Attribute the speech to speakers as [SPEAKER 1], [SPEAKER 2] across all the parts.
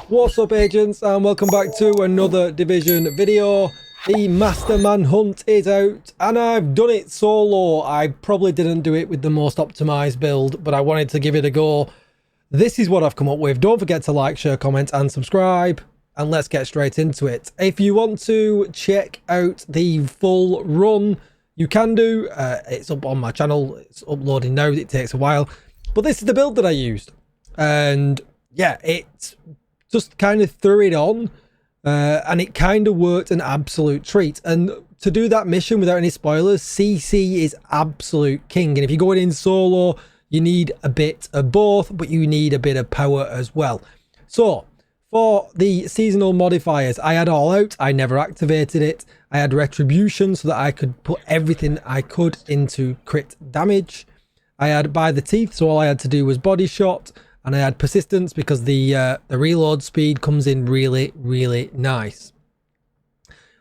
[SPEAKER 1] What's up, agents, and welcome back to another Division video. The Master Manhunt is out and I've done it solo. I probably didn't do it with the most optimized build, but I wanted to give it a go. This is what I've come up with. Don't forget to like, share, comment and subscribe, and let's get straight into it. If you want to check out the full run, you can do. It's up on my channel. It's uploading now. It takes a while, but this is the build that I used, and yeah, it's just kind of threw it on and it kind of worked an absolute treat. And to do that mission without any spoilers, CC is absolute king. And if you're going in solo, you need a bit of both, but you need a bit of power as well. So for the seasonal modifiers, I had all out. I never activated it. I had retribution so that I could put everything I could into crit damage. I had by the teeth, so all I had to do was body shot. And I had persistence because the reload speed comes in really, really nice.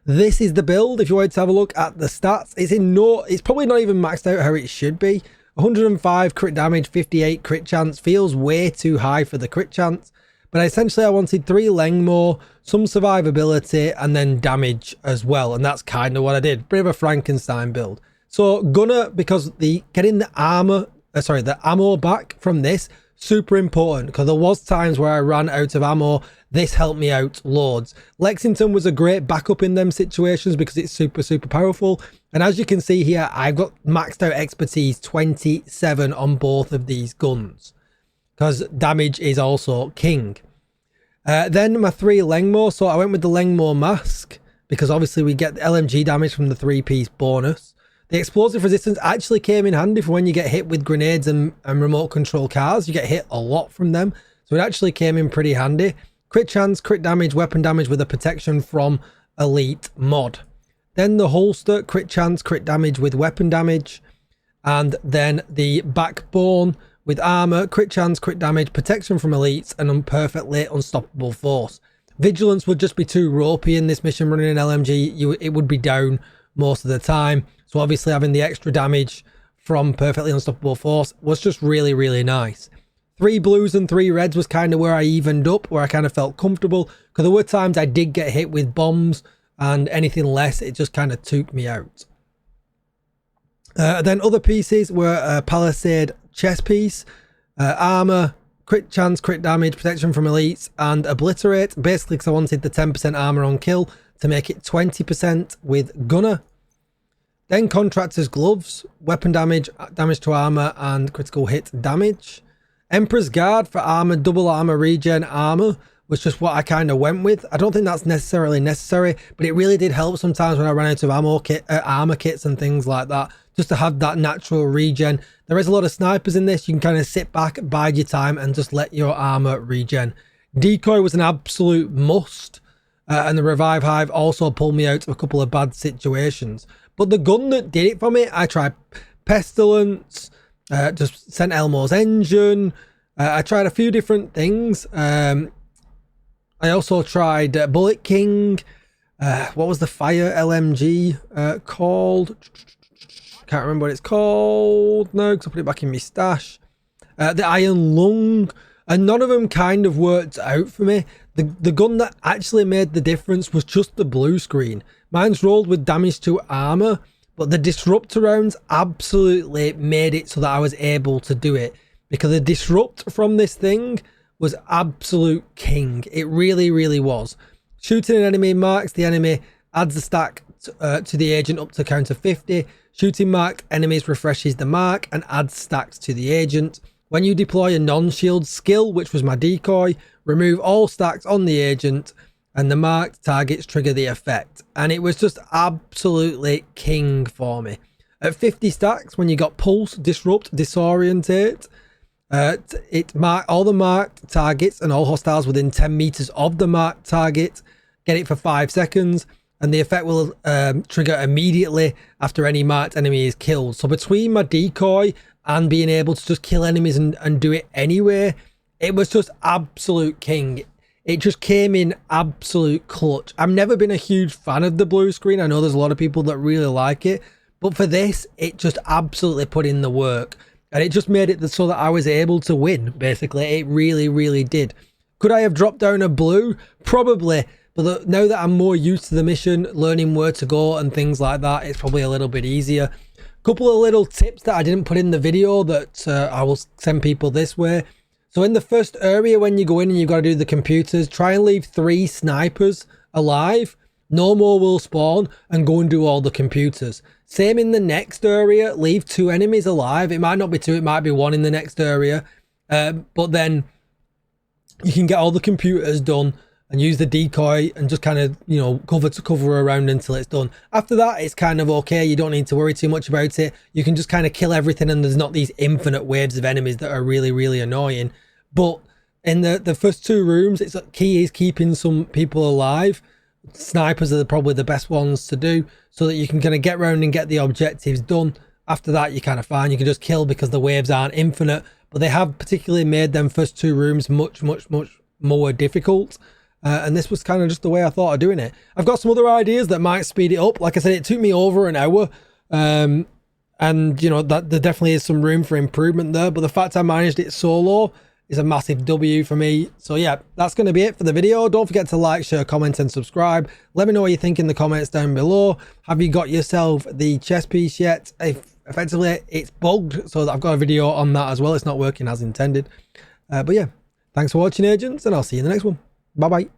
[SPEAKER 1] This is the build. If you wanted to have a look at the stats, it's probably not even maxed out how it should be. 105 crit damage, 58 crit chance feels way too high for the crit chance. But essentially I wanted 3 Lengmore, some survivability, and then damage as well. And that's kind of what I did. Bit of a Frankenstein build. So Gunner, because getting the ammo back from this, super important, because there was times where I ran out of ammo. This helped me out loads. Lexington was a great backup in them situations because it's super powerful. And as you can see here, I've got maxed out expertise 27 on both of these guns because damage is also king. Then my 3 Lengmore, so I went with the Lengmore mask because obviously we get the LMG damage from the 3-piece bonus. The explosive resistance actually came in handy for when you get hit with grenades and remote control cars. You get hit a lot from them. So it actually came in pretty handy. Crit chance, crit damage, weapon damage with a protection from elite mod. Then the holster, crit chance, crit damage with weapon damage. And then the backbone with armor, crit chance, crit damage, protection from elites, and perfectly unstoppable force. Vigilance would just be too ropey in this mission running an LMG. It would be down most of the time. So obviously having the extra damage from perfectly unstoppable force was just really, really nice. 3 blues and 3 reds was kind of where I evened up, where I kind of felt comfortable, because there were times I did get hit with bombs and anything less, it just kind of took me out. Then other pieces were a Palisade chest piece, armor, crit chance, crit damage, protection from elites, and obliterate, basically because I wanted the 10% armor on kill to make it 20% with Gunner. Then Contractor's gloves, weapon damage, damage to armor, and critical hit damage. Emperor's Guard for armor, double armor, regen armor was just what I kind of went with. I don't think that's necessarily necessary, but it really did help sometimes when I ran out of armor kits and things like that, just to have that natural regen. There is a lot of snipers in this. You can kind of sit back, bide your time, and just let your armor regen. Decoy was an absolute must, and the Revive Hive also pulled me out of a couple of bad situations. But the gun that did it for me, I tried Pestilence, just sent Elmo's engine. I tried a few different things. I also tried Bullet King. What was the fire LMG called? Can't remember what it's called now because I put it back in my stash. The Iron Lung. And none of them kind of worked out for me. The gun that actually made the difference was just the blue screen. Mine's rolled with damage to armor, but the disruptor rounds absolutely made it so that I was able to do it. Because the disrupt from this thing was absolute king. It really, really was. Shooting an enemy marks the enemy, adds a stack to the agent up to counter 50. Shooting marked enemies refreshes the mark and adds stacks to the agent. When you deploy a non-shield skill, which was my decoy, remove all stacks on the agent and the marked targets trigger the effect. And it was just absolutely king for me. At 50 stacks, when you got pulse, disrupt, disorientate, it marked all the marked targets and all hostiles within 10 meters of the marked target. Get it for 5 seconds. And the effect will trigger immediately after any marked enemy is killed. So between my decoy and being able to just kill enemies and do it anyway, it was just absolute king. It just came in absolute clutch. I've never been a huge fan of the blue screen. I know there's a lot of people that really like it, but for this, it just absolutely put in the work. And it just made it so that I was able to win, basically. It really, really did. Could I have dropped down a blue? Probably. But now that I'm more used to the mission, learning where to go and things like that, it's probably a little bit easier. Couple of little tips that I didn't put in the video that I will send people this way. So in the first area, when you go in and you've got to do the computers, try and leave 3 snipers alive. No more will spawn, and go and do all the computers. Same in the next area, leave 2 enemies alive. It might not be 2, it might be 1 in the next area. But then you can get all the computers done and use the decoy and just kind of, you know, cover around until it's done. After that, it's kind of okay. You don't need to worry too much about it. You can just kind of kill everything, and there's not these infinite waves of enemies that are really, really annoying. But in the first 2 rooms, it's key is keeping some people alive. Snipers are probably the best ones to do, so that you can kind of get around and get the objectives done. After that, you're kind of fine. You can just kill because the waves aren't infinite. But they have particularly made them first 2 rooms much more difficult. And this was kind of just the way I thought of doing it. I've got some other ideas that might speed it up. Like I said, it took me over an hour. And, you know, that there definitely is some room for improvement there. But the fact I managed it solo is a massive W for me. So yeah, that's going to be it for the video. Don't forget to like, share, comment and subscribe. Let me know what you think in the comments down below. Have you got yourself the chess piece yet? Effectively, it's bugged, so I've got a video on that as well. It's not working as intended. But yeah, thanks for watching, agents, and I'll see you in the next one. Bye bye.